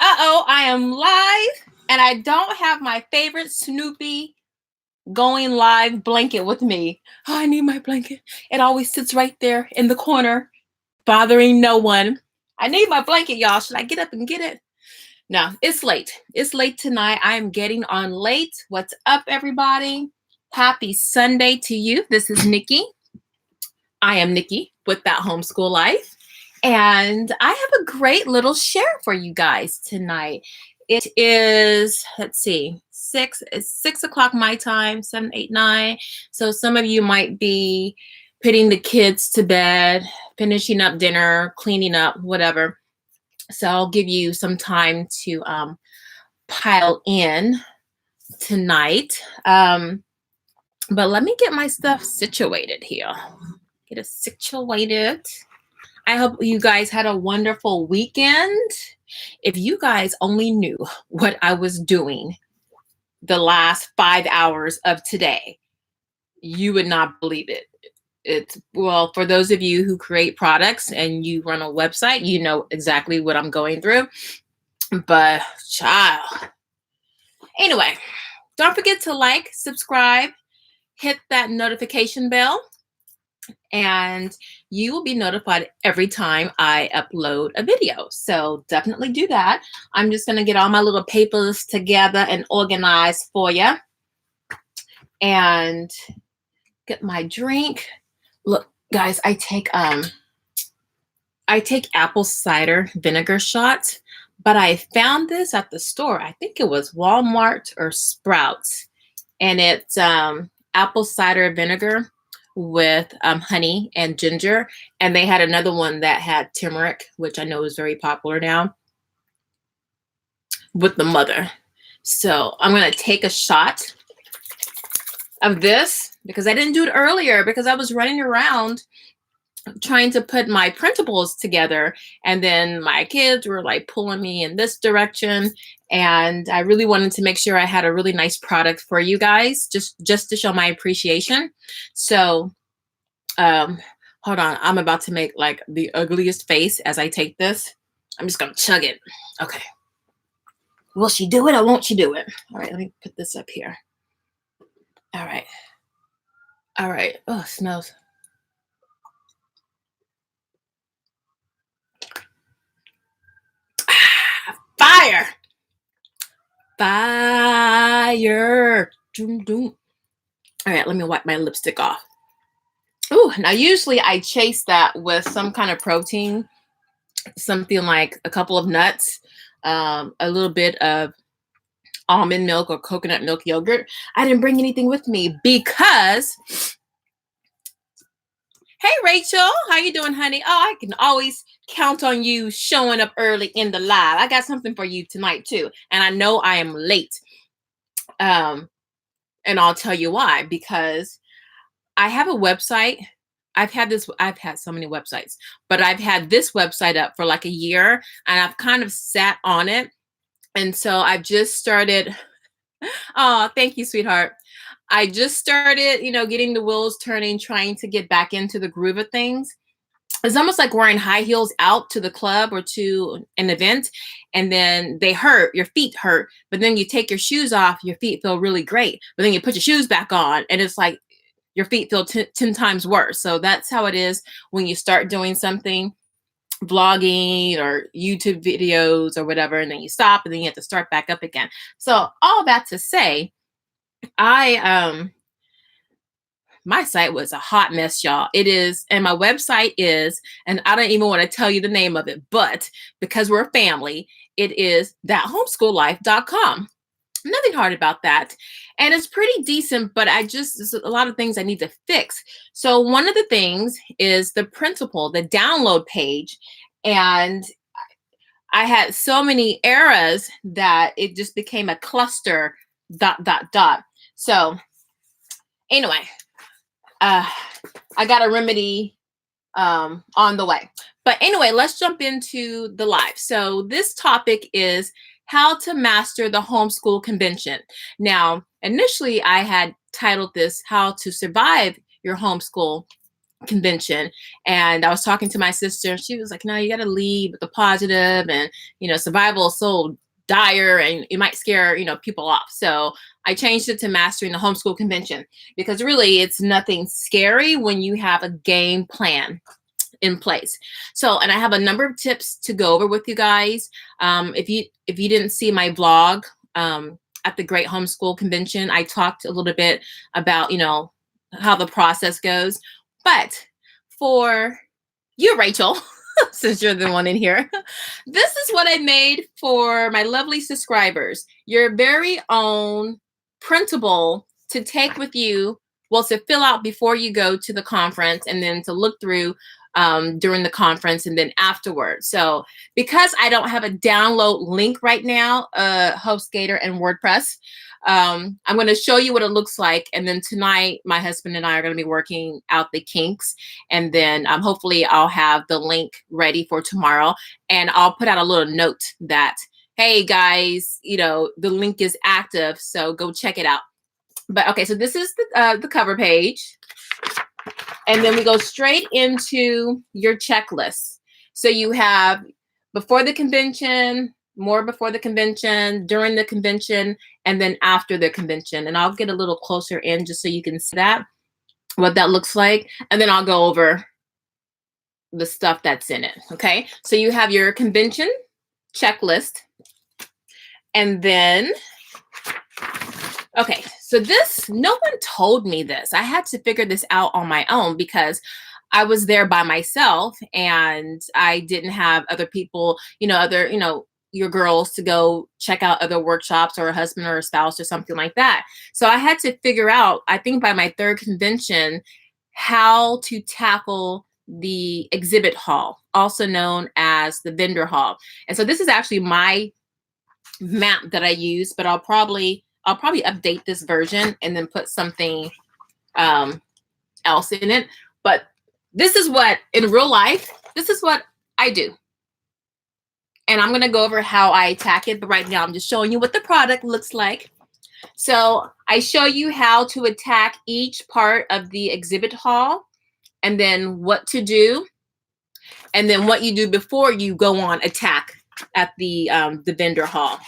Uh-oh, I am live, and I don't have my favorite Snoopy going live blanket with me. Oh, I need my blanket. It always sits right there in the corner, bothering no one. I need my blanket, y'all. Should I get up and get it? No, it's late. It's late tonight. I am getting on late. What's up, everybody? Happy Sunday to you. This is Niki. I am Niki with That Homeschool Life. And I have a great little share for you guys tonight. It is, let's see, it's 6 o'clock my time, 7, 8, 9. So some of you might be putting the kids to bed, finishing up dinner, cleaning up, whatever. So I'll give you some time to pile in tonight. But let me get my stuff situated here. Get it situated. I hope you guys had a wonderful weekend. If you guys only knew what I was doing the last 5 hours of today, you would not believe it. Well, for those of you who create products and you run a website, you know exactly what I'm going through. But child. Anyway, don't forget to like, subscribe, hit that notification bell, and you will be notified every time I upload a video. So definitely do that. I'm just going to get all my little papers together and organized for you. And get my drink. Look, guys, I take apple cider vinegar shots, but I found this at the store. I think it was Walmart or Sprouts. And it's apple cider vinegar with honey and ginger, and they had another one that had turmeric, which I know is very popular now, with the mother. So I'm going to take a shot of this because I didn't do it earlier because I was running around trying to put my printables together, and then my kids were like pulling me in this direction, and I really wanted to make sure I had a really nice product for you guys, just to show my appreciation. So hold on, I'm about to make like the ugliest face as I take this. I'm just gonna chug it. Okay, will she do it or won't she do it? All right, let me put this up here. All right, oh, it smells. Fire! Fire! Doom, doom. All right, let me wipe my lipstick off. Ooh, now usually I chase that with some kind of protein, something like a couple of nuts, a little bit of almond milk or coconut milk yogurt. I didn't bring anything with me because, hey Rachel, how you doing, honey? Oh, I can always count on you showing up early in the live. I got something for you tonight too, and I know I am late. And I'll tell you why, because I have a website. I've had so many websites, but I've had this website up for like a year, and I've kind of sat on it. And so I've just started. Oh, thank you, sweetheart. I just started, getting the wheels turning, trying to get back into the groove of things. It's almost like wearing high heels out to the club or to an event, and then they hurt, your feet hurt, but then you take your shoes off, your feet feel really great, but then you put your shoes back on, and it's like your feet feel 10 times worse. So that's how it is when you start doing something, vlogging or YouTube videos or whatever, and then you stop, and then you have to start back up again. So all that to say, my site was a hot mess, y'all. It is, and my website is, and I don't even want to tell you the name of it, but because we're a family, it is thathomeschoollife.com. Nothing hard about that. And it's pretty decent, but there's a lot of things I need to fix. So one of the things is the principal, the download page. And I had so many errors that it just became a cluster ... So anyway, I got a remedy on the way. But anyway, let's jump into the live. So this topic is how to master the homeschool convention. Now, initially I had titled this How to Survive Your Homeschool convention. And I was talking to my sister. She was like, no, you got to lead with the positive, and, survival is so dire and it might scare, people off. So I changed it to mastering the homeschool convention, because really it's nothing scary when you have a game plan in place. So, and I have a number of tips to go over with you guys. If you didn't see my vlog at the Great Homeschool Convention, I talked a little bit about, how the process goes. But for you, Rachel, since you're the one in here, this is what I made for my lovely subscribers. Your very own printable to take with you, well, to fill out before you go to the conference, and then to look through during the conference and then afterwards. So because I don't have a download link right now, HostGator and WordPress, I'm going to show you what it looks like. And then tonight, my husband and I are going to be working out the kinks. And then hopefully I'll have the link ready for tomorrow. And I'll put out a little note that, hey guys, the link is active, so go check it out. But okay, so this is the cover page. And then we go straight into your checklist. So you have before the convention, more before the convention, during the convention, and then after the convention. And I'll get a little closer in just so you can see that, what that looks like. And then I'll go over the stuff that's in it. Okay. So you have your convention checklist. And then, okay, so this, no one told me this. I had to figure this out on my own because I was there by myself and I didn't have other people, your girls to go check out other workshops, or a husband or a spouse or something like that. So I had to figure out, I think by my third convention, how to tackle the exhibit hall, also known as the vendor hall. And so this is actually my map that I use, but I'll probably update this version and then put something else in it. But this is what, in real life, this is what I do. And I'm going to go over how I attack it. But right now, I'm just showing you what the product looks like. So I show you how to attack each part of the exhibit hall, and then what to do, and then what you do before you go on attack at the vendor hall.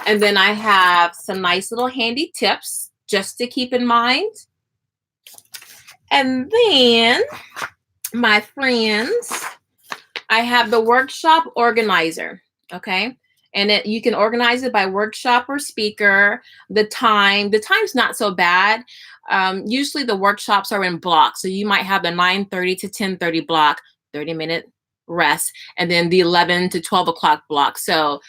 And then I have some nice little handy tips just to keep in mind. And then, my friends, I have the workshop organizer, okay? And you can organize it by workshop or speaker. The time's not so bad. Usually the workshops are in blocks. So you might have the 9:30 to 10:30 block, 30-minute rest, and then the 11 to 12 o'clock block. So,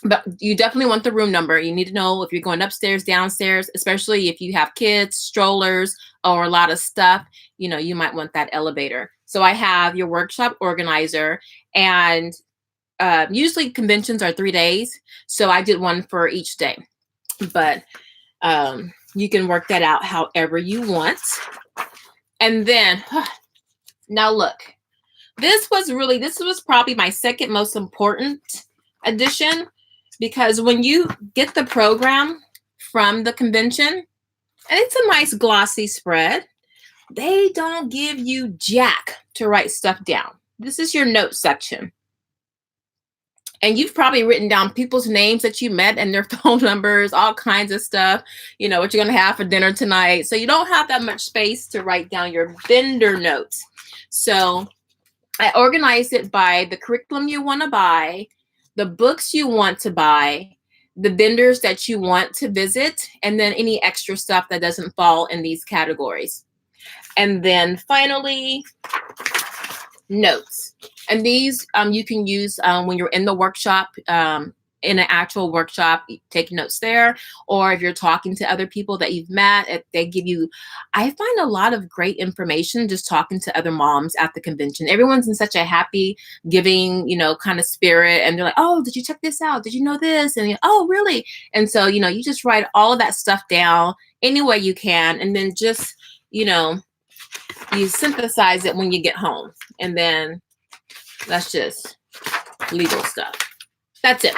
but you definitely want the room number. You need to know if you're going upstairs, downstairs, especially if you have kids, strollers, or a lot of stuff, you might want that elevator. So I have your workshop organizer, and usually conventions are 3 days. So I did one for each day, but you can work that out however you want. And then, now look, this was probably my second most important addition, because when you get the program from the convention, and it's a nice glossy spread, they don't give you jack to write stuff down. This is your notes section. And you've probably written down people's names that you met and their phone numbers, all kinds of stuff, what you're going to have for dinner tonight. So you don't have that much space to write down your vendor notes. So I organized it by the curriculum you want to buy, the books you want to buy, the vendors that you want to visit, and then any extra stuff that doesn't fall in these categories. And then finally, notes. And these you can use when you're in the workshop, in an actual workshop, take notes there. Or if you're talking to other people that you've met, they give you, I find a lot of great information just talking to other moms at the convention. Everyone's in such a happy, giving, kind of spirit. And they're like, oh, did you check this out? Did you know this? And oh, really? And so, you just write all of that stuff down any way you can. And then just, you synthesize it when you get home. And then that's just legal stuff. That's it.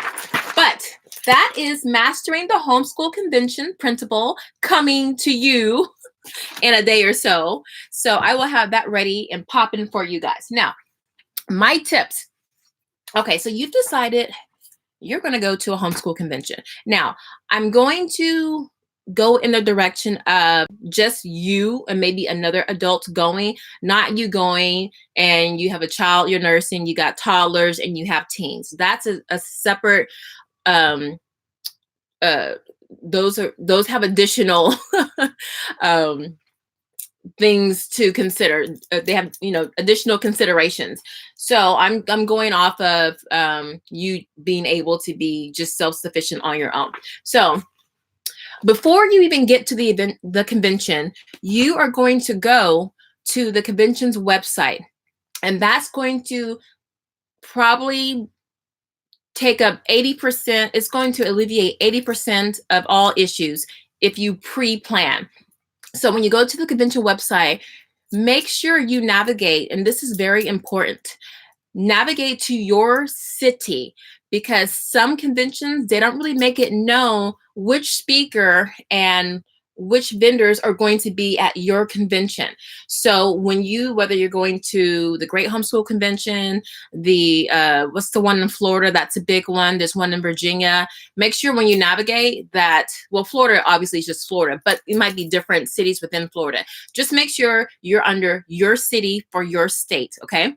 But that is Mastering the Homeschool Convention printable, coming to you in a day or so. So I will have that ready and popping for you guys. Now, my tips. Okay, so you've decided you're going to go to a homeschool convention. Now, I'm going to go in the direction of just you and maybe another adult going, not you going and you have a child you're nursing, you got toddlers and you have teens. That's a separate um uh those have additional um things to consider. They have, additional considerations. So I'm going off of you being able to be just self-sufficient on your own. So before you even get to the event, the convention, you are going to go to the convention's website, and that's going to probably take up 80%. It's going to alleviate 80% of all issues if you pre-plan. So when you go to the convention website, make sure you navigate, and this is very important, navigate to your city, because some conventions, they don't really make it known which speaker and which vendors are going to be at your convention. So whether you're going to the Great Homeschool Convention, the what's the one in Florida? That's a big one. There's one in Virginia. Make sure when you navigate that, well, Florida obviously is just Florida, but it might be different cities within Florida. Just make sure you're under your city for your state, okay?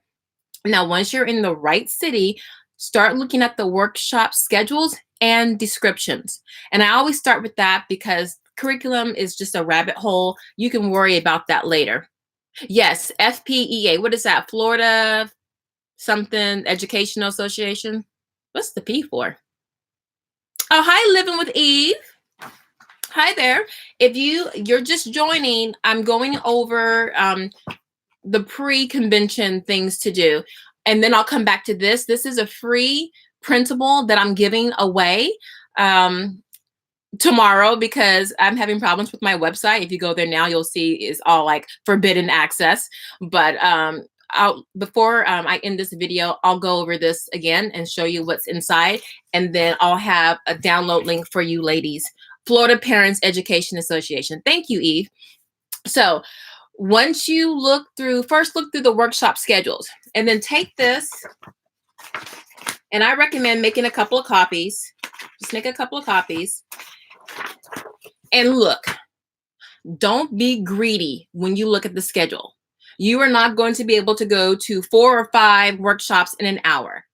Now, once you're in the right city, start looking at the workshop schedules and descriptions. And I always start with that because curriculum is just a rabbit hole. You can worry about that later. Yes, FPEA. What is that? Florida something Educational Association? What's the P for? Oh, hi, Living with Eve. Hi there. If you're just joining, I'm going over the pre-convention things to do. And then I'll come back to this. This is a free printable that I'm giving away tomorrow because I'm having problems with my website. If you go there now, you'll see it's all like forbidden access. But before I end this video, I'll go over this again and show you what's inside. And then I'll have a download link for you ladies. Florida Parents Education Association. Thank you, Eve. So once you first look through the workshop schedules, and then take this, and I recommend making a couple of copies. Just make a couple of copies. And look, don't be greedy when you look at the schedule. You are not going to be able to go to 4 or 5 workshops in an hour.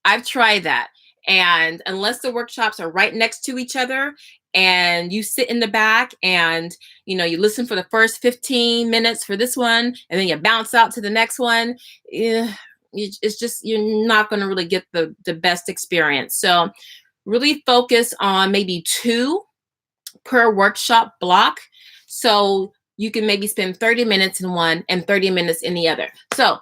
I've tried that. And unless the workshops are right next to each other and you sit in the back and, you listen for the first 15 minutes for this one, and then you bounce out to the next one, it's just, you're not going to really get the best experience. So really focus on maybe 2 per workshop block. So you can maybe spend 30 minutes in one and 30 minutes in the other. So,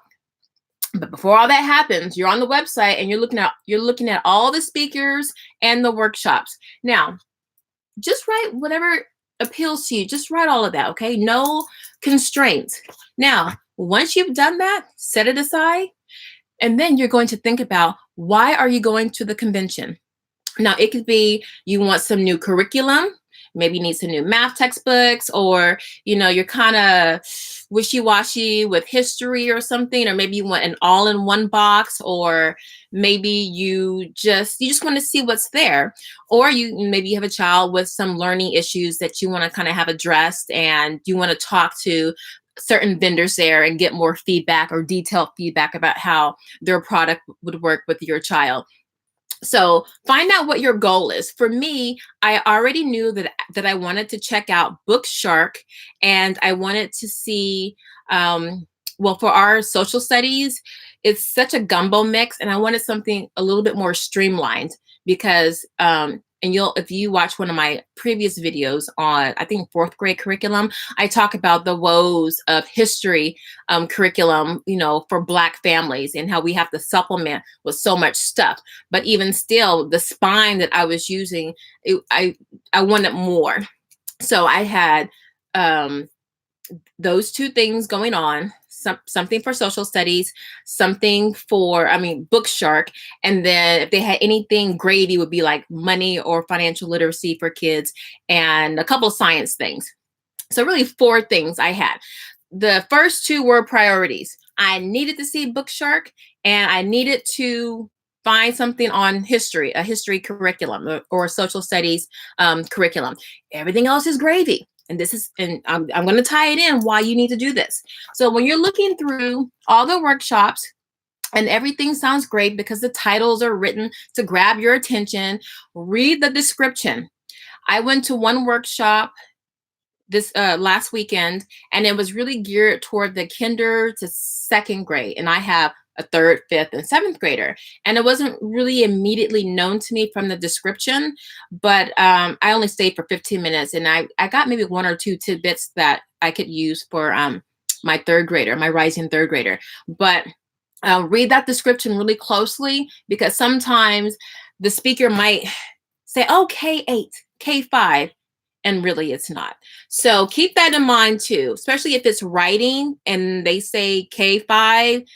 but before all that happens, you're on the website and you're looking at all the speakers and the workshops. Now, just write whatever appeals to you. Just write all of that, okay? No constraints. Now, once you've done that, set it aside, and then you're going to think about, why are you going to the convention? Now, it could be you want some new curriculum. Maybe you need some new math textbooks, or, you're kind of wishy-washy with history or something, or maybe you want an all-in-one box, or maybe you just want to see what's there, or maybe you have a child with some learning issues that you want to kind of have addressed, and you want to talk to certain vendors there and get more feedback or detailed feedback about how their product would work with your child. So find out what your goal is. For me, I already knew that I wanted to check out Bookshark, and I wanted to see, for our social studies, it's such a gumbo mix, and I wanted something a little bit more streamlined because, if you watch one of my previous videos on, I think, 4th grade curriculum, I talk about the woes of history curriculum, for Black families, and how we have to supplement with so much stuff. But even still, the spine that I was using, I wanted more. So I had those 2 things going on, something for social studies, something for, Bookshark. And then if they had anything gravy, would be like money or financial literacy for kids, and a couple of science things. So really 4 things I had. The first 2 were priorities. I needed to see Bookshark, and I needed to find something on history, a history curriculum or social studies curriculum. Everything else is gravy. And this is, and I'm going to tie it in why you need to do this. So when you're looking through all the workshops, and everything sounds great because the titles are written to grab your attention, read the description. I went to one workshop this last weekend, and it was really geared toward the kinder to 2nd grade, and I have a 3rd, 5th, and 7th grader, and it wasn't really immediately known to me from the description, but I only stayed for 15 minutes, and I got maybe 1 or 2 tidbits that I could use for my 3rd grader, my rising 3rd grader. But read that description really closely, because sometimes the speaker might say, oh, K8, K5, and really it's not. So keep that in mind too, especially if it's writing and they say K5,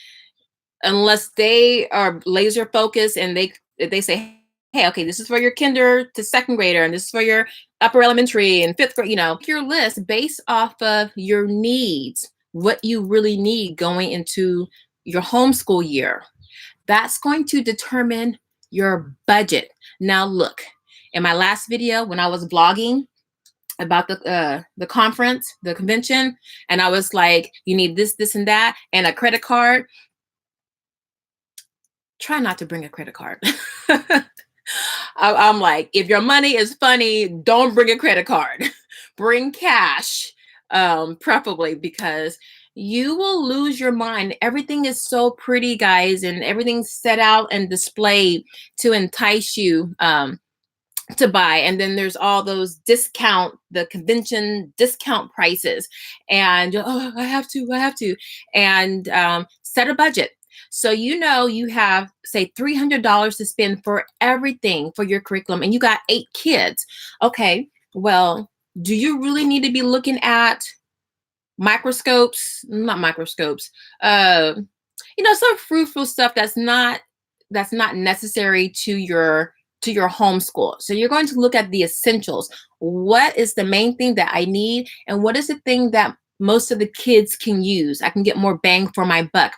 unless they are laser focused and they say, hey, okay, this is for your kinder to 2nd grader, and this is for your upper elementary and 5th grade, your list based off of your needs, what you really need going into your homeschool year. That's going to determine your budget. Now look, in my last video when I was vlogging about the conference, the convention, and I was like, you need this, this, and that, and a credit card. Try not to bring a credit card. I'm like, if your money is funny, don't bring a credit card. Bring cash, preferably, because you will lose your mind. Everything is so pretty, guys, and everything's set out and displayed to entice you to buy. And then there's all those the convention discount prices, and oh, I have to, and set a budget. So you have, say, $300 to spend for everything for your curriculum, and you got 8 kids. Okay, well, do you really need to be looking at not microscopes, some fruitful stuff that's not necessary to your homeschool? So you're going to look at the essentials. What is the main thing that I need, and what is the thing that most of the kids can use? I can get more bang for my buck.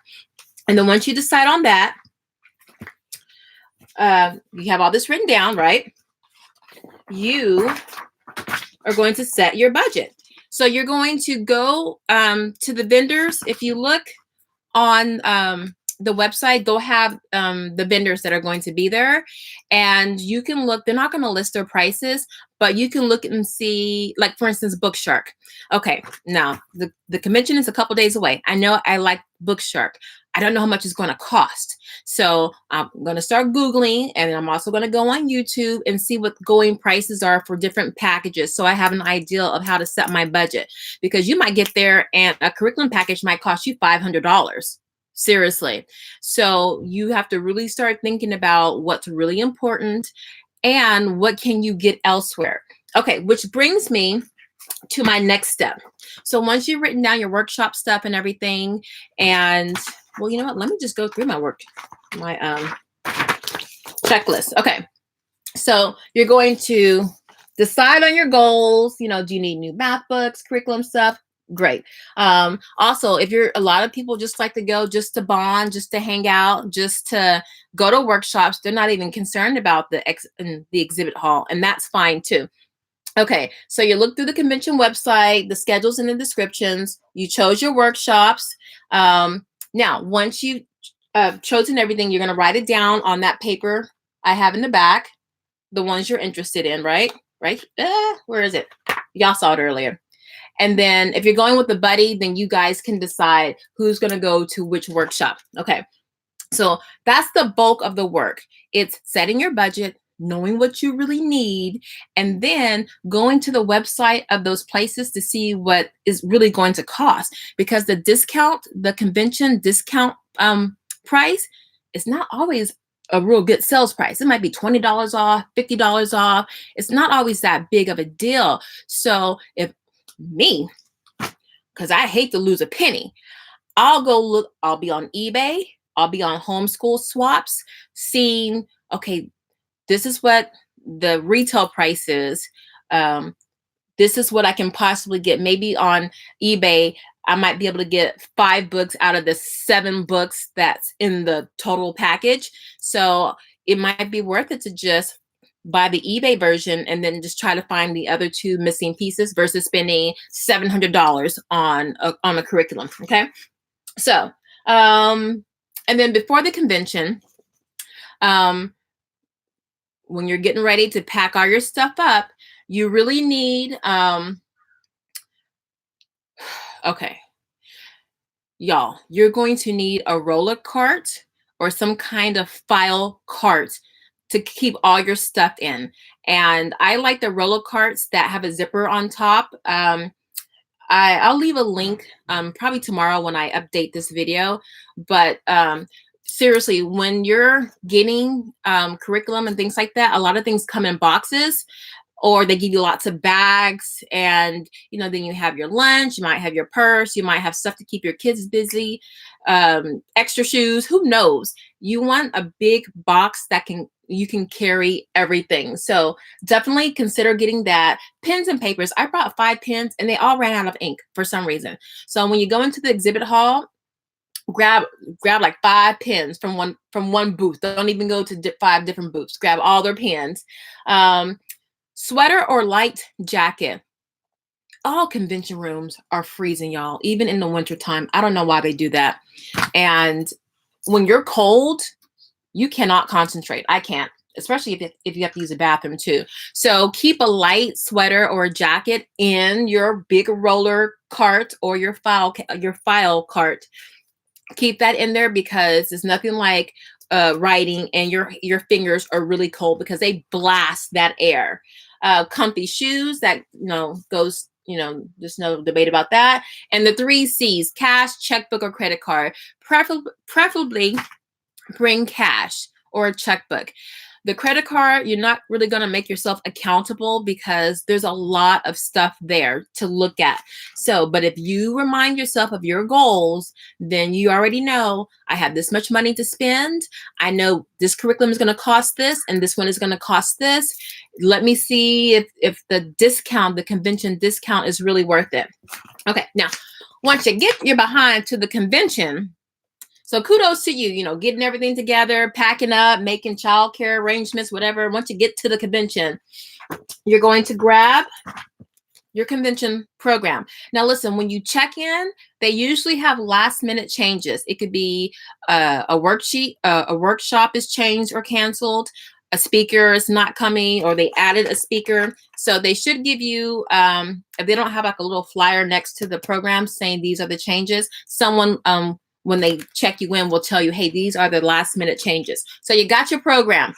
And then once you decide on that, you have all this written down, right? You are going to set your budget. So you're going to go to the vendors. If you look on the website, they'll have the vendors that are going to be there, and you can look. They're not going to list their prices, but you can look and see, like, for instance, Bookshark. Okay, now the convention is a couple days away. I know I like Bookshark. I don't know how much it's going to cost. So I'm going to start Googling, and I'm also going to go on YouTube and see what going prices are for different packages, so I have an idea of how to set my budget. Because you might get there and a curriculum package might cost you $500. Seriously. So you have to really start thinking about what's really important and what can you get elsewhere. Okay, which brings me to my next step. So once you've written down your workshop stuff and everything, and well, you know what? Let me just go through my checklist. Okay. So you're going to decide on your goals. Do you need new math books, curriculum stuff? Great. Also, if a lot of people just like to go just to bond, just to hang out, just to go to workshops. They're not even concerned about the exhibit hall, and that's fine too. Okay, so you look through the convention website, the schedules and the descriptions. You chose your workshops. Now, once you've chosen everything, you're going to write it down on that paper I have in the back, the ones you're interested in, right? Right? Where is it? Y'all saw it earlier. And then if you're going with a buddy, then you guys can decide who's going to go to which workshop. Okay, so that's the bulk of the work. It's setting your budget, knowing what you really need, and then going to the website of those places to see what is really going to cost. Because the convention discount price is not always a real good sales price. It might be $20 off, $50 off. It's not always that big of a deal. So because I hate to lose a penny, I'll go look. I'll be on eBay. I'll be on Homeschool Swaps, seeing, okay, this is what the retail price is. this is what I can possibly get. Maybe on eBay, I might be able to get 5 books out of the 7 books that's in the total package. So it might be worth it to just buy the eBay version and then just try to find the other 2 missing pieces versus spending $700 on a curriculum. Okay. So, and then before the convention, when you're getting ready to pack all your stuff up, you really need, okay, y'all, you're going to need a roller cart or some kind of file cart to keep all your stuff in. And I like the roller carts that have a zipper on top. I'll leave a link probably tomorrow when I update this video. But seriously, when you're getting curriculum and things like that, a lot of things come in boxes, or they give you lots of bags, and then you have your lunch, you might have your purse, you might have stuff to keep your kids busy, extra shoes, who knows. You want a big box that you can carry everything. So definitely consider getting that. Pens and papers. I brought 5 pens and they all ran out of ink for some reason. So when you go into the exhibit hall, grab like 5 pens from one booth. Don't even go to 5 different booths. Grab all their pens. Sweater or light jacket. All convention rooms are freezing, y'all, even in the wintertime. I don't know why they do that. And when you're cold, you cannot concentrate. I can't, especially if you have to use a bathroom too. So keep a light sweater or a jacket in your big roller cart or your file cart. Keep that in there because it's nothing like writing and your fingers are really cold because they blast that air. Comfy shoes that goes, there's no debate about that. And the 3 C's: cash, checkbook, or credit card. Preferably bring cash or a checkbook. The credit card, you're not really going to make yourself accountable because there's a lot of stuff there to look at. So, but if you remind yourself of your goals, then you already know I have this much money to spend. I know this curriculum is going to cost this and this one is going to cost this. Let me see if the convention discount is really worth it. Okay, now, once you get your behind to the convention, so kudos to you, getting everything together, packing up, making childcare arrangements, whatever. Once you get to the convention, you're going to grab your convention program. Now, listen, when you check in, they usually have last minute changes. It could be a worksheet, a workshop is changed or canceled. A speaker is not coming, or they added a speaker. So they should give you, if they don't have like a little flyer next to the program saying these are the changes, someone, when they check you in, will tell you, hey, these are the last minute changes. So you got your program.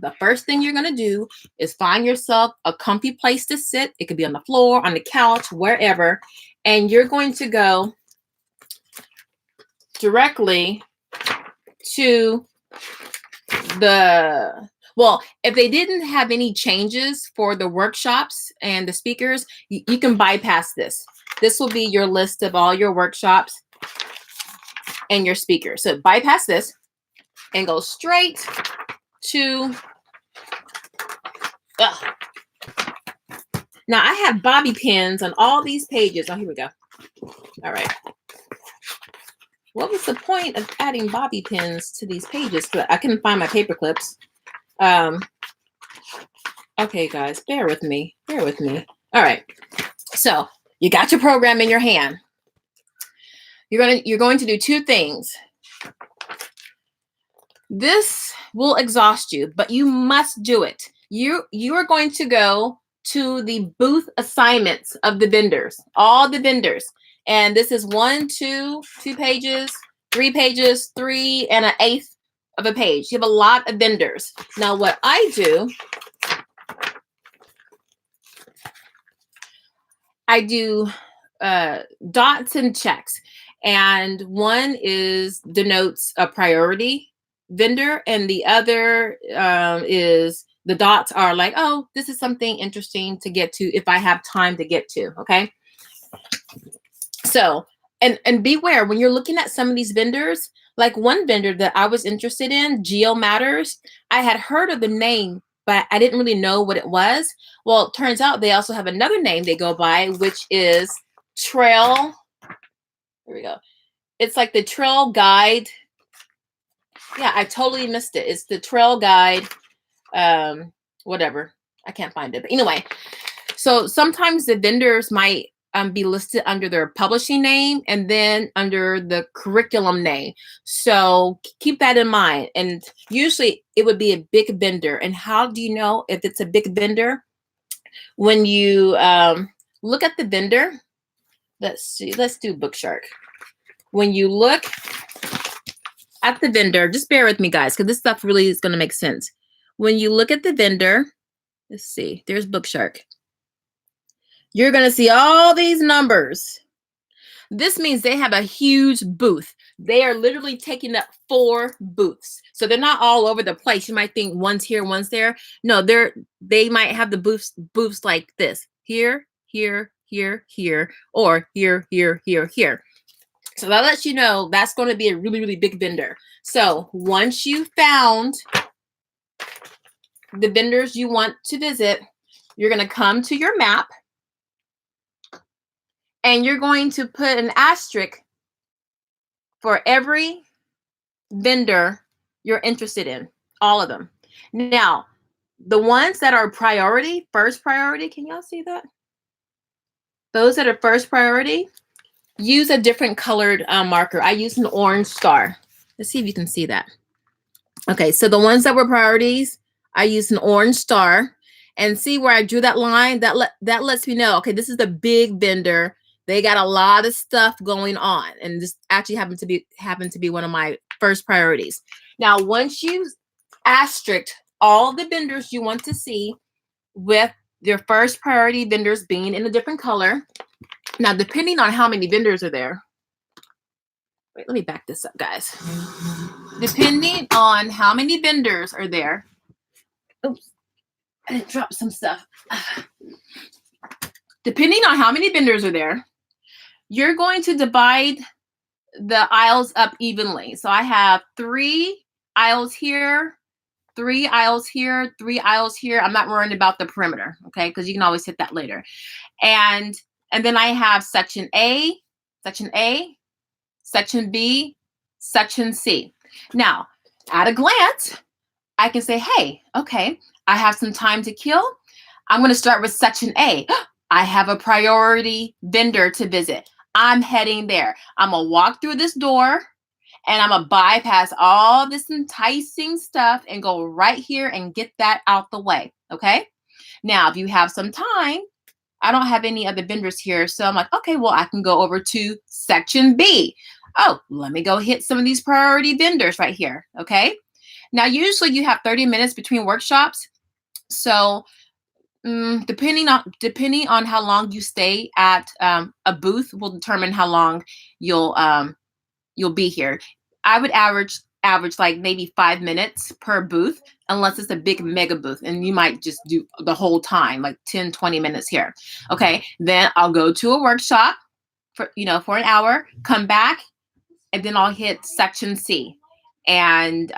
The first thing you're going to do is find yourself a comfy place to sit. It could be on the floor, on the couch, wherever. And you're going to go directly to if they didn't have any changes for the workshops and the speakers, you can bypass this. This will be your list of all your workshops and your speakers. So bypass this and go straight to, now I have bobby pins on all these pages. Oh, here we go. All right. What was the point of adding bobby pins to these pages? I couldn't find my paper clips. Okay, guys, bear with me. Bear with me. All right. So you got your program in your hand. You're going to do 2 things. This will exhaust you, but you must do it. You are going to go to the booth assignments of the vendors, all the vendors. And this is 1, 2 pages, 3 pages, 3 and 1/8 of a page. You have a lot of vendors. Now, what I do, I do dots and checks. And one denotes a priority vendor, and the other is the dots are like, oh, this is something interesting to get to if I have time to get to. Okay. So, and beware when you're looking at some of these vendors, like one vendor that I was interested in, Geo Matters. I had heard of the name, but I didn't really know what it was. Well, it turns out they also have another name they go by, which is Trail. Here we go. It's like the Trail Guide. Yeah, I totally missed it. It's the Trail Guide, whatever. I can't find it. But anyway, so sometimes the vendors might be listed under their publishing name and then under the curriculum name. So keep that in mind. And usually it would be a big vendor. And how do you know if it's a big vendor? When you look at the vendor, let's see, let's do Bookshark. When you look at the vendor, just bear with me, guys, because this stuff really is going to make sense. When you look at the vendor, let's see, there's Bookshark. You're going to see all these numbers. This means they have a huge booth. They are literally taking up 4 booths. So they're not all over the place. You might think one's here, one's there. No, they might have the booths like this. Here, here, here, here, or here, here, here, here. So that lets you know that's going to be a really, really big vendor. So once you found the vendors you want to visit, you're going to come to your map. And you're going to put an asterisk for every vendor you're interested in, all of them. Now, the ones that are priority, first priority, can y'all see that? Those that are first priority, use a different colored marker. I use an orange star. Let's see if you can see that. Okay, so the ones that were priorities, I used an orange star. And see where I drew that line? That lets me know, okay, this is the big vendor. They got a lot of stuff going on, and this actually happened to be one of my first priorities. Now, once you asterisk all the vendors you want to see with your first priority vendors being in a different color. Now, depending on how many vendors are there, wait, let me back this up, guys. Depending on how many vendors are there, oops, I didn't drop some stuff. Depending on how many vendors are there, you're going to divide the aisles up evenly. So I have 3 aisles here, 3 aisles here, 3 aisles here. I'm not worrying about the perimeter, okay? Because you can always hit that later. And then I have section A, section A, section B, section C. Now, at a glance, I can say, hey, okay, I have some time to kill. I'm going to start with section A. I have a priority vendor to visit. I'm heading there. I'm going to walk through this door and I'm going to bypass all this enticing stuff and go right here and get that out the way. Okay. Now, if you have some time, I don't have any other vendors here. So I'm like, okay, well, I can go over to section B. Oh, let me go hit some of these priority vendors right here. Okay. Now, usually you have 30 minutes between workshops. So depending on how long you stay at a booth will determine how long you'll be here. I would average like maybe 5 minutes per booth, unless it's a big mega booth, and you might just do the whole time, like 10, 20 minutes here. Okay, then I'll go to a workshop for an hour, come back, and then I'll hit section C, and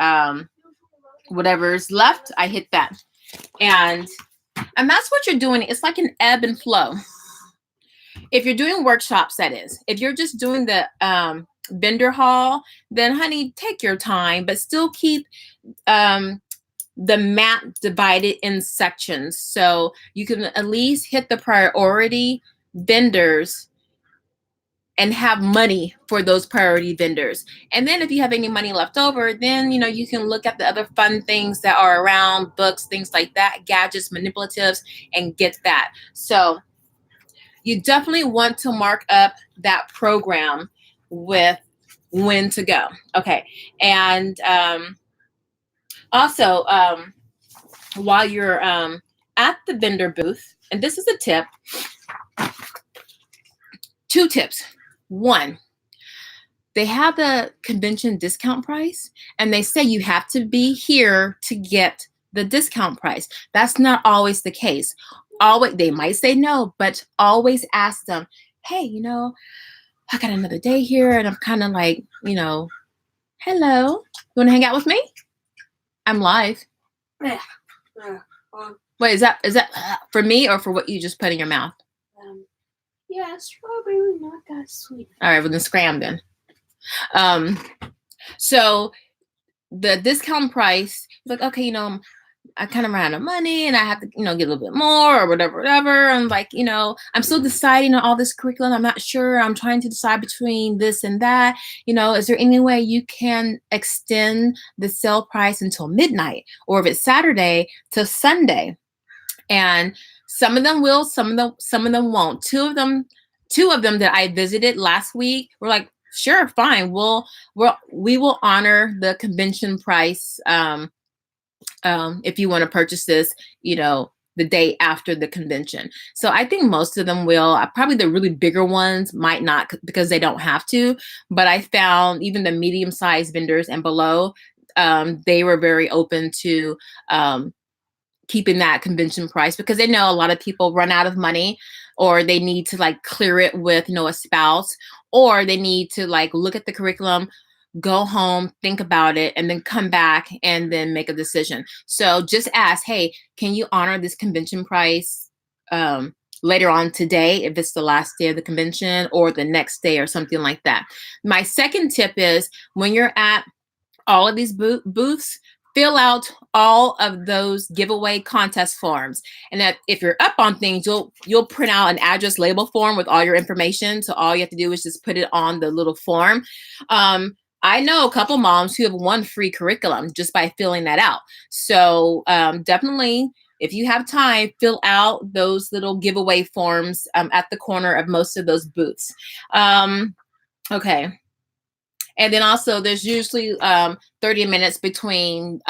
whatever's left, I hit that, and that's what you're doing. It's like an ebb and flow. If you're doing workshops, that is. If you're just doing the vendor hall, then honey, take your time, but still keep the map divided in sections. So you can at least hit the priority vendors and have money for those priority vendors. And then if you have any money left over, then, you can look at the other fun things that are around, books, things like that, gadgets, manipulatives, and get that. So you definitely want to mark up that program with when to go. Okay. And also, while you're at the vendor booth, and this is a tip, 2 tips. 1, they have the convention discount price, and they say you have to be here to get the discount price. That's not always the case. They might say no, but always ask them, hey, I got another day here, and I'm kind of like, hello, you want to hang out with me? I'm live. Wait, is that for me or for what you just put in your mouth? Yeah, strawberry, not that sweet. All right, we're gonna scram then. So the discount price, like, okay, you know, I kind of ran out of money and I have to, you know, get a little bit more or whatever. And like, you know, I'm still deciding on all this curriculum. I'm not sure. I'm trying to decide between this and that. You know, is there any way you can extend the sale price until midnight, or if it's Saturday to Sunday? And some of them will, some of them won't. Two of them that I visited last week were like, sure, fine. We will honor the convention price. If you want to purchase this, you know, the day after the convention. So I think most of them will. Probably the really bigger ones might not, because they don't have to. But I found even the medium-sized vendors and below, they were very open to keeping that convention price, because they know a lot of people run out of money, or they need to like clear it with, you know, a spouse, or they need to like look at the curriculum, go home, think about it, and then come back and then make a decision. So just ask, hey, can you honor this convention price later on today, if it's the last day of the convention, or the next day or something like that. My second tip is, when you're at all of these booths, fill out all of those giveaway contest forms. And that if you're up on things, you'll print out an address label form with all your information. So all you have to do is just put it on the little form. I know a couple moms who have won free curriculum just by filling that out. So definitely, if you have time, fill out those little giveaway forms at the corner of most of those booths. Okay. And then also there's usually 30 minutes between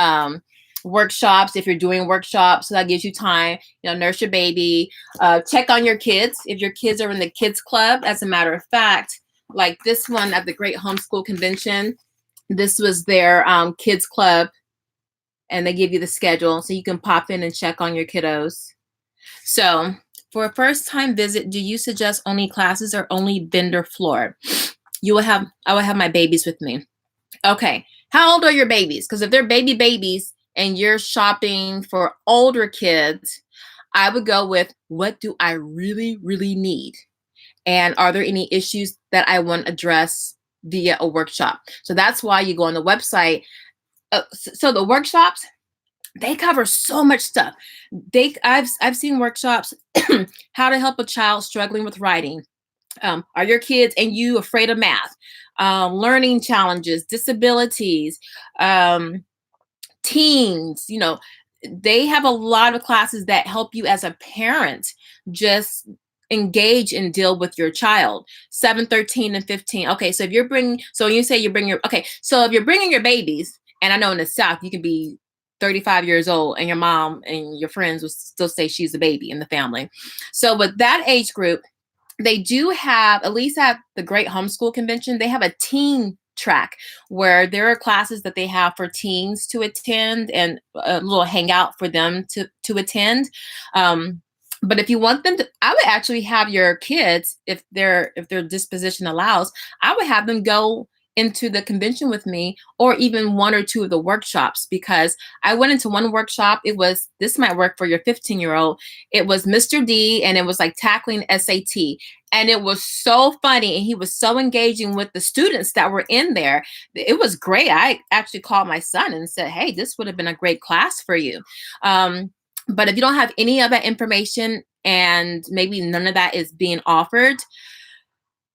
workshops, if you're doing workshops. So that gives you time, you know, nurse your baby, check on your kids. If your kids are in the kids club, as a matter of fact, like this one at the Great Homeschool Convention, this was their kids club, and they give you the schedule so you can pop in and check on your kiddos. So for a first time visit, do you suggest only classes or only vendor floor? I will have my babies with me. Okay. How old are your babies? Because if they're babies and you're shopping for older kids, I would go with, what do I really, really need? And are there any issues that I want to address via a workshop? So that's why you go on the website. So the workshops, they cover so much stuff. I've seen workshops, how to help a child struggling with writing. Are your kids and you afraid of math? Learning challenges, disabilities, teens, you know, they have a lot of classes that help you as a parent just engage and deal with your child. 7, 13, and 15. Okay, so if you're bringing, so when you say you bring your, okay, so if you're bringing your babies, and I know in the South, you can be 35 years old and your mom and your friends will still say she's a baby in the family. So with that age group, they do have, at least at the Great Homeschool Convention, they have a teen track where there are classes that they have for teens to attend, and a little hangout for them to attend. But if you want them to, I would actually have your kids, if their disposition allows, I would have them go into the convention with me, or even one or two of the workshops, because I went into one workshop. It was, this might work for your 15-year-old. It was Mr. D, and it was like tackling SAT. And it was so funny, and he was so engaging with the students that were in there. It was great. I actually called my son and said, hey, this would have been a great class for you. But if you don't have any of that information, and maybe none of that is being offered,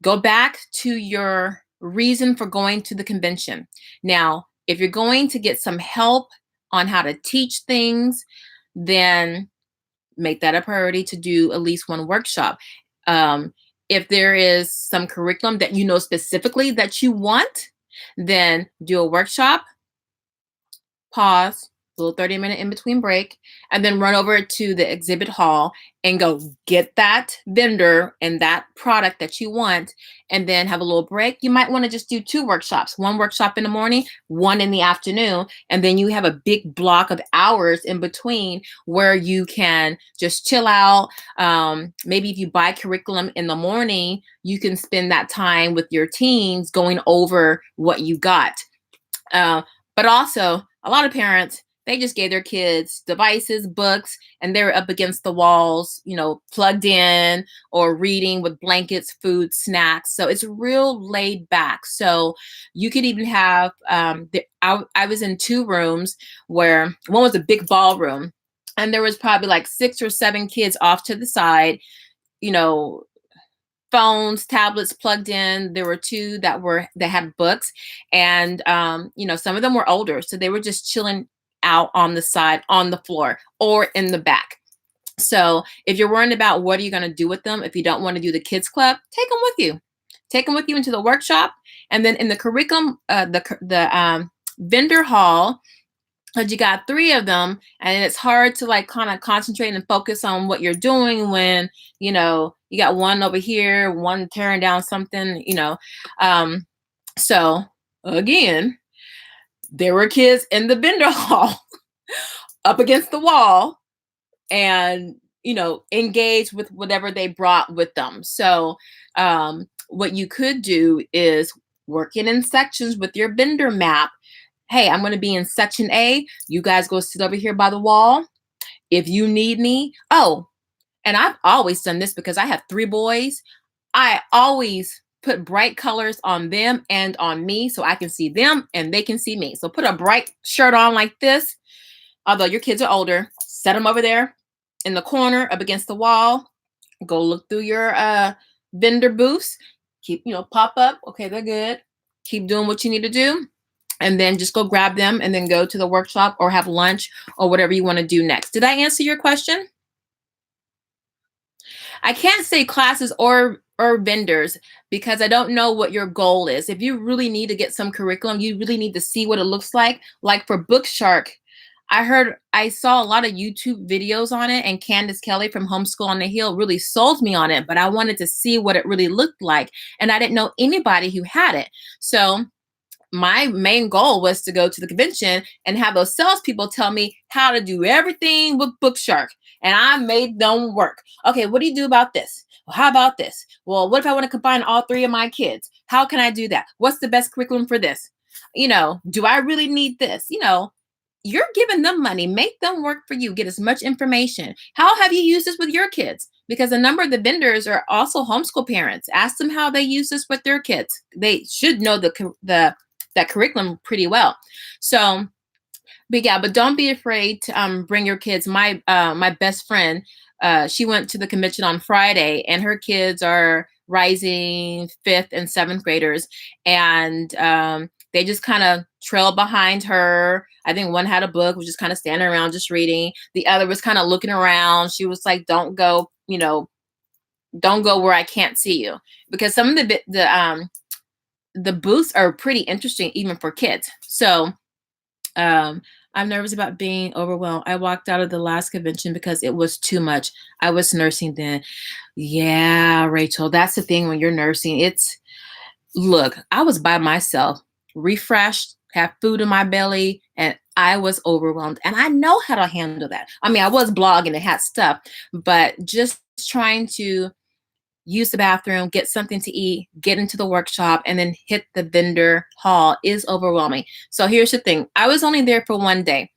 go back to your reason for going to the convention. Now, if you're going to get some help on how to teach things, then make that a priority to do at least one workshop. If there is some curriculum that you know specifically that you want, then do a workshop, pause, little 30-minute in between break, and then run over to the exhibit hall and go get that vendor and that product that you want, and then have a little break. You might want to just do 2 workshops, one workshop in the morning, one in the afternoon, and then you have a big block of hours in between where you can just chill out. Maybe if you buy curriculum in the morning, you can spend that time with your teens going over what you got. But also, a lot of parents, they just gave their kids devices, books, and they were up against the walls, plugged in or reading with blankets, food, snacks. So it's real laid back. So you could even have, I was in 2 rooms where one was a big ballroom, and there was probably like 6 or 7 kids off to the side, you know, phones, tablets plugged in. There were 2 that had books, and some of them were older, so they were just chilling out on the side, on the floor, or in the back. So if you're worrying about what are you going to do with them, if you don't want to do the kids club, take them with you. Take them with you into the workshop, and then in the curriculum, the vendor hall. Because you got 3 of them, and it's hard to like kind of concentrate and focus on what you're doing when you got one over here, one tearing down something. So again, there were kids in the vendor hall up against the wall, and engage with whatever they brought with them. So what you could do is working in sections with your vendor map. Hey, I'm going to be in section A. You guys go sit over here by the wall. If you need me. Oh, and I've always done this because I have 3 boys. I always put bright colors on them and on me so I can see them and they can see me. So put a bright shirt on like this. Although your kids are older, set them over there in the corner up against the wall. Go look through your vendor booths. Keep, pop up. Okay, they're good. Keep doing what you need to do. And then just go grab them and then go to the workshop or have lunch or whatever you want to do next. Did I answer your question? I can't say classes or vendors because I don't know what your goal is. If you really need to get some curriculum, you really need to see what it looks like. Like for Bookshark, I saw a lot of YouTube videos on it, and Candace Kelly from Homeschool on the Hill really sold me on it, but I wanted to see what it really looked like. And I didn't know anybody who had it. So my main goal was to go to the convention and have those salespeople tell me how to do everything with Bookshark. And I made them work. Okay, what do you do about this? Well, how about this? Well, what if I want to combine all 3 of my kids? How can I do that? What's the best curriculum for this? Do I really need this? You're giving them money. Make them work for you. Get as much information. How have you used this with your kids? Because a number of the vendors are also homeschool parents. Ask them how they use this with their kids. They should know that curriculum pretty well. So, but don't be afraid to bring your kids. My best friend, she went to the convention on Friday, and her kids are rising 5th and 7th graders, and they just kind of trailed behind her. I think one had a book, was just kind of standing around just reading. The other was kind of looking around. She was like, "Don't go, don't go where I can't see you," because some of the booths are pretty interesting even for kids. So I'm nervous about being overwhelmed. I walked out of the last convention because it was too much. I was nursing then. Yeah, Rachel, that's the thing when you're nursing. Look, I was by myself, refreshed, have food in my belly, and I was overwhelmed. And I know how to handle that. I mean, I was blogging and had stuff, but just trying to use the bathroom, get something to eat, get into the workshop, and then hit the vendor hall is overwhelming. So here's the thing. I was only there for 1 day.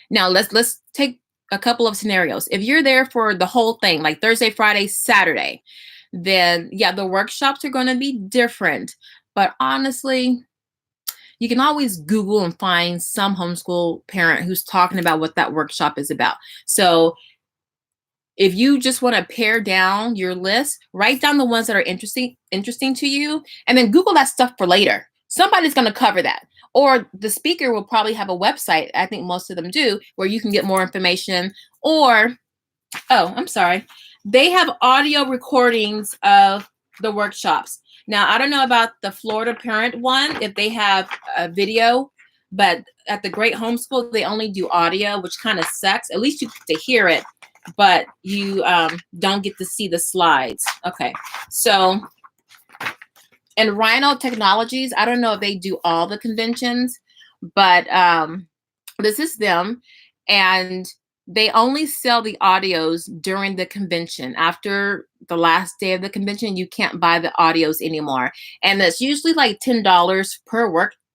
Now let's take a couple of scenarios. If you're there for the whole thing, like Thursday, Friday, Saturday, then yeah, the workshops are going to be different. But honestly, you can always Google and find some homeschool parent who's talking about what that workshop is about. So if you just want to pare down your list, write down the ones that are interesting to you, and then Google that stuff for later. Somebody's going to cover that. Or the speaker will probably have a website, I think most of them do, where you can get more information. Or, oh, I'm sorry. They have audio recordings of the workshops. Now, I don't know about the Florida Parent one, if they have a video, but at the Great Homeschool, they only do audio, which kind of sucks. At least you get to hear it, but you don't get to see the slides. Okay, so, and Rhino Technologies, I don't know if they do all the conventions, but this is them, and they only sell the audios during the convention. After the last day of the convention, you can't buy the audios anymore. And that's usually like $10 per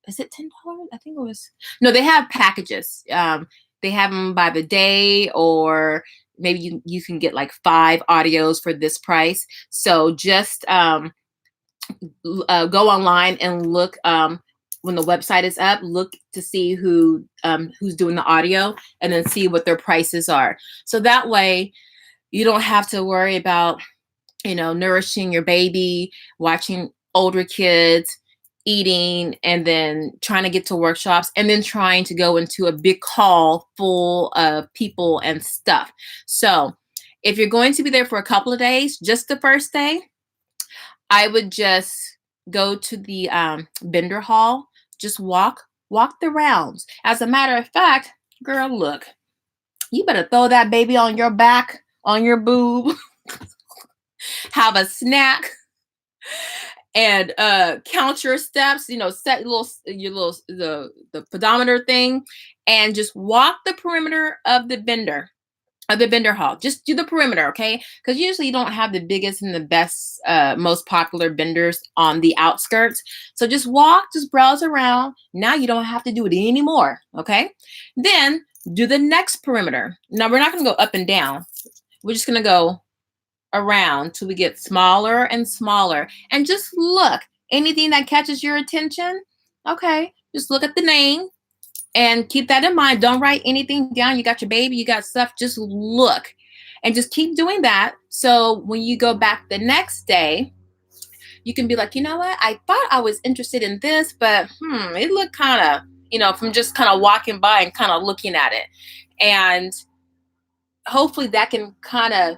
is it $10? I think it was, no, they have packages. They have them by the day, or maybe you can get like 5 audios for this price. So just go online and look when the website is up, look to see who's doing the audio, and then see what their prices are. So that way you don't have to worry about, nourishing your baby, watching older kids, eating, and then trying to get to workshops, and then trying to go into a big hall full of people and stuff. So if you're going to be there for a couple of days, just the first day, I would just go to the vendor hall, just walk the rounds. As a matter of fact, girl, look, you better throw that baby on your back, on your boob, have a snack, and count your steps, set the pedometer thing, and just walk the perimeter of the vendor hall. Just do the perimeter, okay? Because usually you don't have the biggest and the best, most popular vendors on the outskirts. So just browse around. Now you don't have to do it anymore, okay? Then do the next perimeter. Now we're not going to go up and down. We're just going to go around till we get smaller and smaller, and just look. Anything that catches your attention, okay, just look at the name and keep that in mind. Don't write anything down. You got your baby, you got stuff, just look and just keep doing that. So when you go back the next day, you can be like, you know what, I thought I was interested in this, but it looked kind of, from just kind of walking by and kind of looking at it. And hopefully that can kind of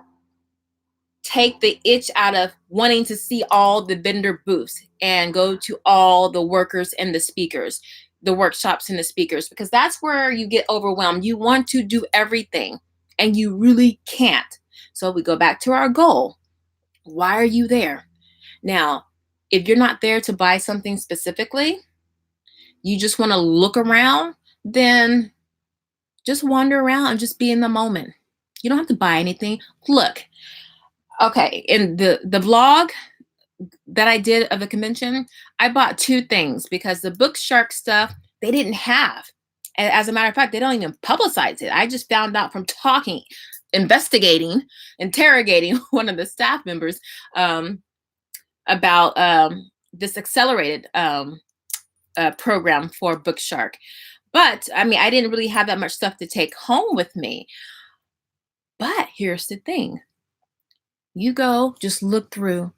take the itch out of wanting to see all the vendor booths and go to all the workers and the speakers, the workshops and the speakers, because that's where you get overwhelmed. You want to do everything and you really can't. So we go back to our goal. Why are you there? Now, if you're not there to buy something specifically, you just want to look around, then just wander around and just be in the moment. You don't have to buy anything. Look, okay, in the vlog that I did of the convention, I bought 2 things because the Book Shark stuff they didn't have. And as a matter of fact, they don't even publicize it. I just found out from talking, interrogating one of the staff members about this accelerated program for Book Shark. But I mean, I didn't really have that much stuff to take home with me. But here's the thing. You go, just look through,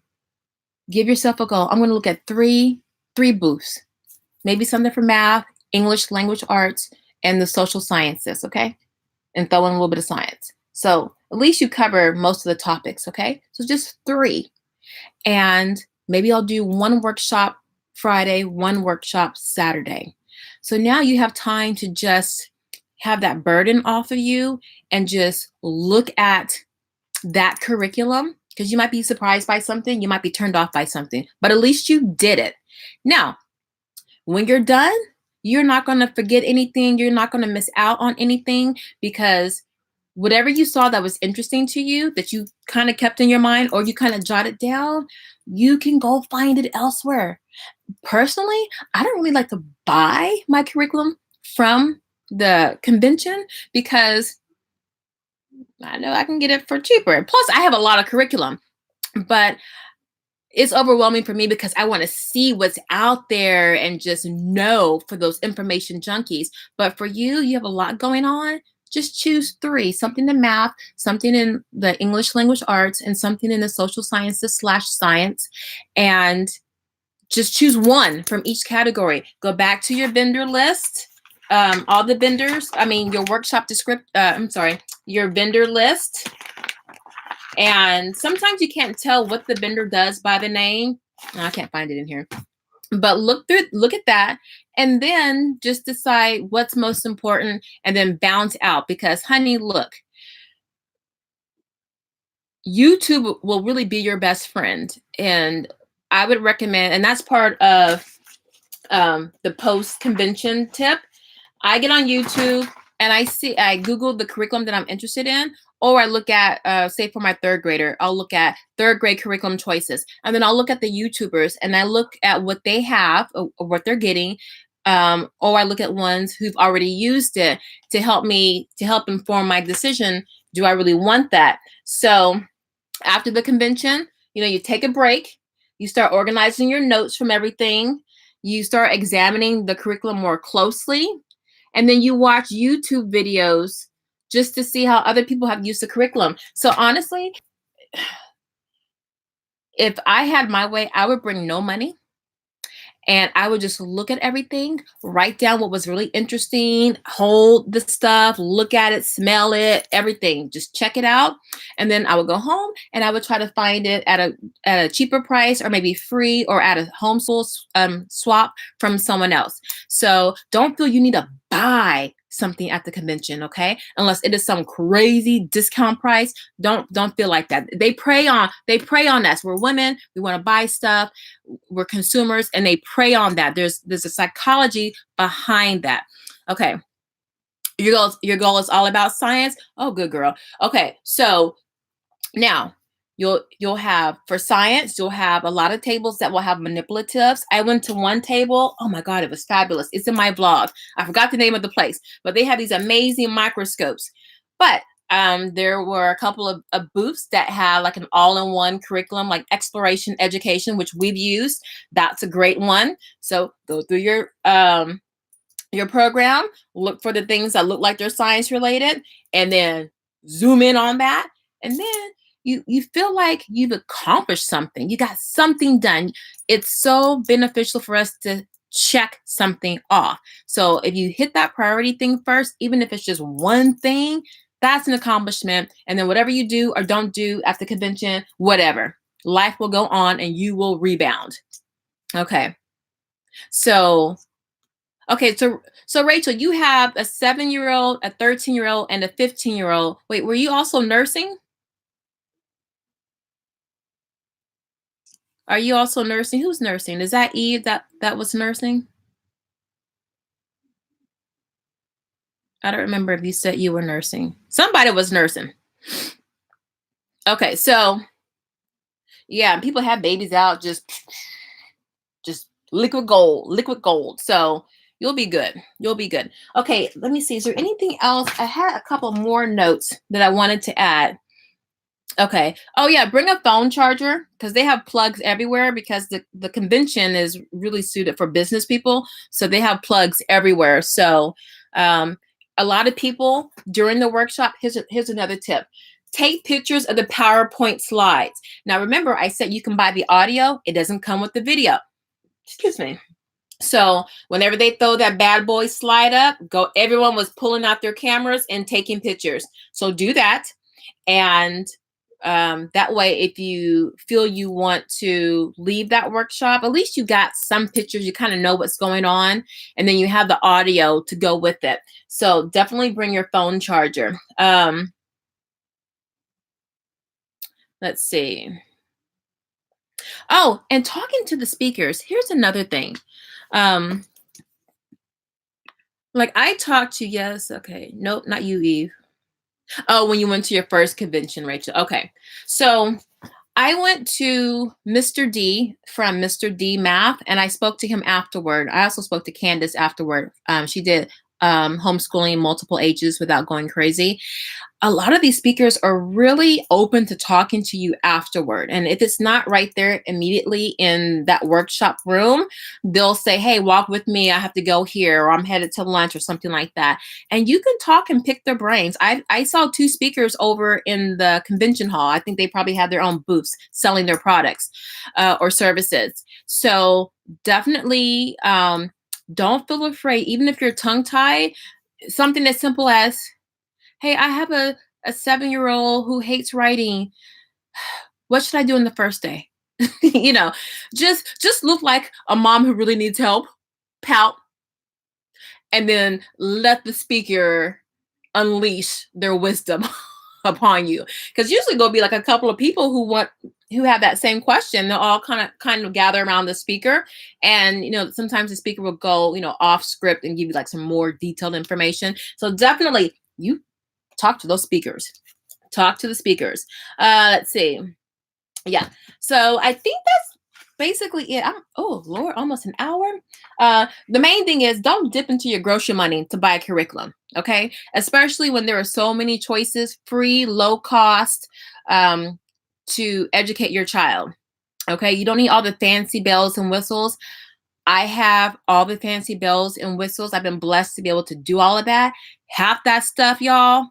give yourself a goal. I'm going to look at three booths, maybe something for math, English, language arts, and the social sciences, okay? And throw in a little bit of science. So at least you cover most of the topics, okay? So just 3. And maybe I'll do 1 workshop Friday, 1 workshop Saturday. So now you have time to just have that burden off of you and just look at that curriculum, because you might be surprised by something, you might be turned off by something, but at least you did it. Now, when you're done, you're not going to forget anything. You're not going to miss out on anything, because whatever you saw that was interesting to you, that you kind of kept in your mind or you kind of jotted down, you can go find it elsewhere. Personally, I don't really like to buy my curriculum from the convention because I know I can get it for cheaper. Plus, I have a lot of curriculum, but it's overwhelming for me because I want to see what's out there and just know for those information junkies. But for you, you have a lot going on. Just choose 3, something in math, something in the English language arts, and something in the social sciences / science. And just choose 1 from each category. Go back to your vendor list. All the vendors, your workshop your vendor list. And sometimes you can't tell what the vendor does by the name. Oh, I can't find it in here. But look at that, and then just decide what's most important and then bounce out. Because honey, look, YouTube will really be your best friend. And I would recommend, and that's part of the post-convention tip. I get on YouTube and I Google the curriculum that I'm interested in, or I look at, say for my 3rd grader, I'll look at 3rd grade curriculum choices. And then I'll look at the YouTubers and I look at what they have or what they're getting. or I look at ones who've already used it to help inform my decision. Do I really want that? So after the convention, you take a break, you start organizing your notes from everything, you start examining the curriculum more closely, and then you watch YouTube videos just to see how other people have used the curriculum. So honestly, if I had my way, I would bring no money. And I would just look at everything, write down what was really interesting, hold the stuff, look at it, smell it, everything. Just check it out. And then I would go home and I would try to find it at a cheaper price, or maybe free, or at a homeschool swap from someone else. So don't feel you need to buy something at the convention, okay? Unless it is some crazy discount price. Don't feel like that. They prey on us. We're women. We want to buy stuff. We're consumers, and they prey on that. There's a psychology behind that. Okay. Your goal is all about science. Oh, good girl. Okay. So now you'll have, for science, you'll have a lot of tables that will have manipulatives. I went to one table. Oh my God, it was fabulous. It's in my blog. I forgot the name of the place, but they have these amazing microscopes. But there were a couple of booths that had like an all-in-one curriculum, like exploration education, which we've used. That's a great one. So go through your program, look for the things that look like they're science related, and then zoom in on that. And then you feel like you've accomplished something. You got something done. It's so beneficial for us to check something off. So if you hit that priority thing first, even if it's just one thing, that's an accomplishment. And then whatever you do or don't do at the convention, whatever, life will go on and you will rebound. Okay. So Rachel, you have a 7-year-old, a 13-year-old, and a 15-year-old. Wait, were you also nursing? Are you also nursing? Who's nursing? Is that Eve that was nursing? I don't remember if you said you were nursing. Somebody was nursing. Okay, so yeah, people have babies out just liquid gold. So you'll be good. You'll be good. Okay, let me see. Is there anything else? I had a couple more notes that I wanted to add. Okay. Oh yeah, bring a phone charger, because they have plugs everywhere, because the convention is really suited for business people. So they have plugs everywhere. So a lot of people during the workshop, here's another tip. Take pictures of the PowerPoint slides. Now remember, I said you can buy the audio. It doesn't come with the video. Excuse me. So whenever they throw that bad boy slide up, everyone was pulling out their cameras and taking pictures. So do that. And that way, if you feel you want to leave that workshop, at least you got some pictures, you kind of know what's going on, and then you have the audio to go with it. So definitely bring your phone charger. Let's see. Oh, and talking to the speakers, here's another thing. Like I talked to, yes, okay, nope, not you, Eve. Oh, when you went to your first convention, Rachel. Okay. So I went to Mr. D from Mr. D Math, and I spoke to him afterward. I also spoke to Candace afterward. She did homeschooling multiple ages without going crazy. A lot of these speakers are really open to talking to you afterward. And if it's not right there immediately in that workshop room, they'll say, hey, walk with me. I have to go here, or I'm headed to lunch, or something like that. And you can talk and pick their brains. I saw 2 speakers over in the convention hall. I think they probably had their own booths selling their products or services. So definitely don't feel afraid, even if you're tongue-tied. Something as simple as, hey, I have a 7-year-old who hates writing. What should I do in the first day? Just look like a mom who really needs help, pout, and then let the speaker unleash their wisdom upon you. Because usually there'll be like a couple of people who have that same question. They'll all kind of gather around the speaker, and sometimes the speaker will go off script and give you like some more detailed information. So definitely you talk to those speakers. Talk to the speakers. Let's see. Yeah. So I think that's basically it. Oh Lord, almost an hour. The main thing is don't dip into your grocery money to buy a curriculum. Okay, especially when there are so many choices, free, low cost, to educate your child. Okay, you don't need all the fancy bells and whistles. I have all the fancy bells and whistles. I've been blessed to be able to do all of that. Half that stuff, y'all,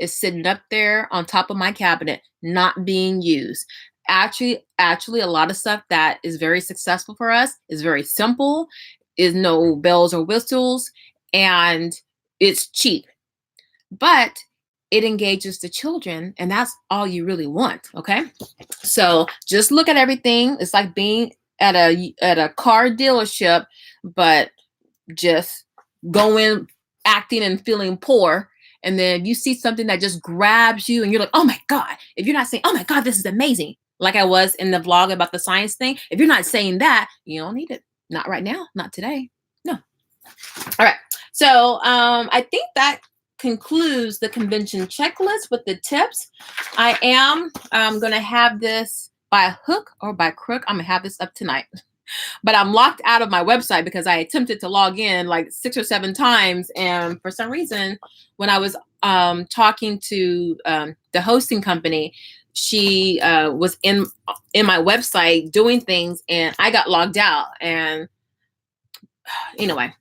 is sitting up there on top of my cabinet, not being used. Actually, a lot of stuff that is very successful for us is very simple, is no bells or whistles, and it's cheap. But it engages the children, and that's all you really want. Okay, so just look at everything. It's like being at a car dealership, but just going acting and feeling poor, and then you see something that just grabs you and you're like, oh my God. If you're not saying, oh my God, this is amazing, like I was in the vlog about the science thing, if you're not saying that, you don't need it. Not right now, not today. No. All right, so I think that concludes the convention checklist with the tips. I am going to have this by hook or by crook. I'm going to have this up tonight. But I'm locked out of my website because I attempted to log in like 6 or 7 times. And for some reason, when I was talking to the hosting company, she was in my website doing things, and I got logged out. And anyway,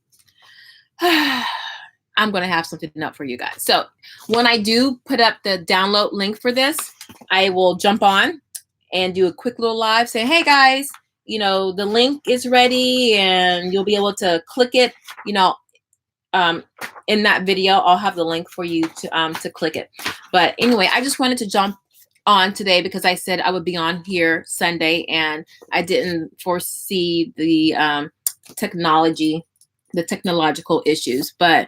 I'm going to have something up for you guys. So when I do put up the download link for this, I will jump on and do a quick little live saying, hey guys, you know, the link is ready and you'll be able to click it, you know, in that video. I'll have the link for you to click it. But anyway, I just wanted to jump on today because I said I would be on here Sunday, and I didn't foresee the technological issues. But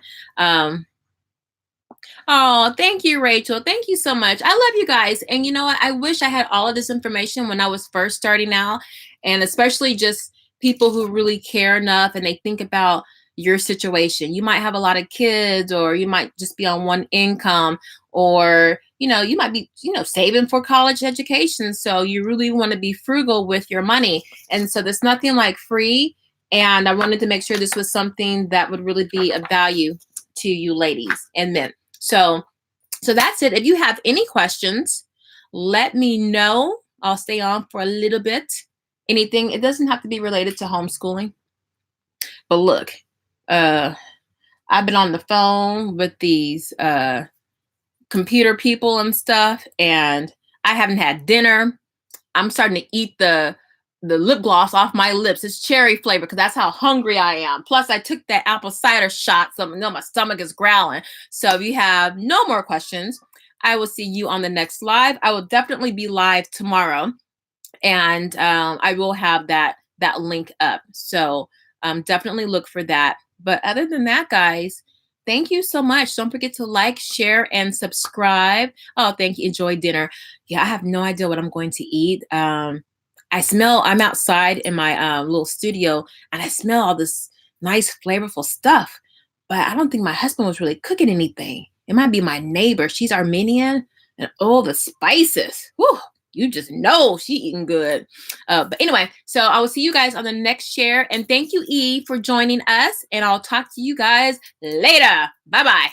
oh, thank you, Rachel. Thank you so much. I love you guys. And you know what? I wish I had all of this information when I was first starting out, and especially just people who really care enough and they think about your situation. You might have a lot of kids, or you might just be on one income, or, you know, you might be, you know, saving for college education. So you really want to be frugal with your money. And so there's nothing like free. And I wanted to make sure this was something that would really be of value to you ladies and men. So that's it. If you have any questions, let me know. I'll stay on for a little bit. Anything, it doesn't have to be related to homeschooling. But look, I've been on the phone with these computer people and stuff, and I haven't had dinner. I'm starting to eat the lip gloss off my lips. It's cherry flavor because that's how hungry I am. Plus, I took that apple cider shot, so I know my stomach is growling. So if you have no more questions, I will see you on the next live. I will definitely be live tomorrow, and I will have that link up. So definitely look for that. But other than that, guys, thank you so much. Don't forget to like, share, and subscribe. Oh, thank you. Enjoy dinner. Yeah, I have no idea what I'm going to eat. I'm outside in my little studio, and I smell all this nice, flavorful stuff. But I don't think my husband was really cooking anything. It might be my neighbor. She's Armenian, and all the spices. Whew, you just know she eating good. But anyway, so I will see you guys on the next share. And thank you, E, for joining us. And I'll talk to you guys later. Bye-bye.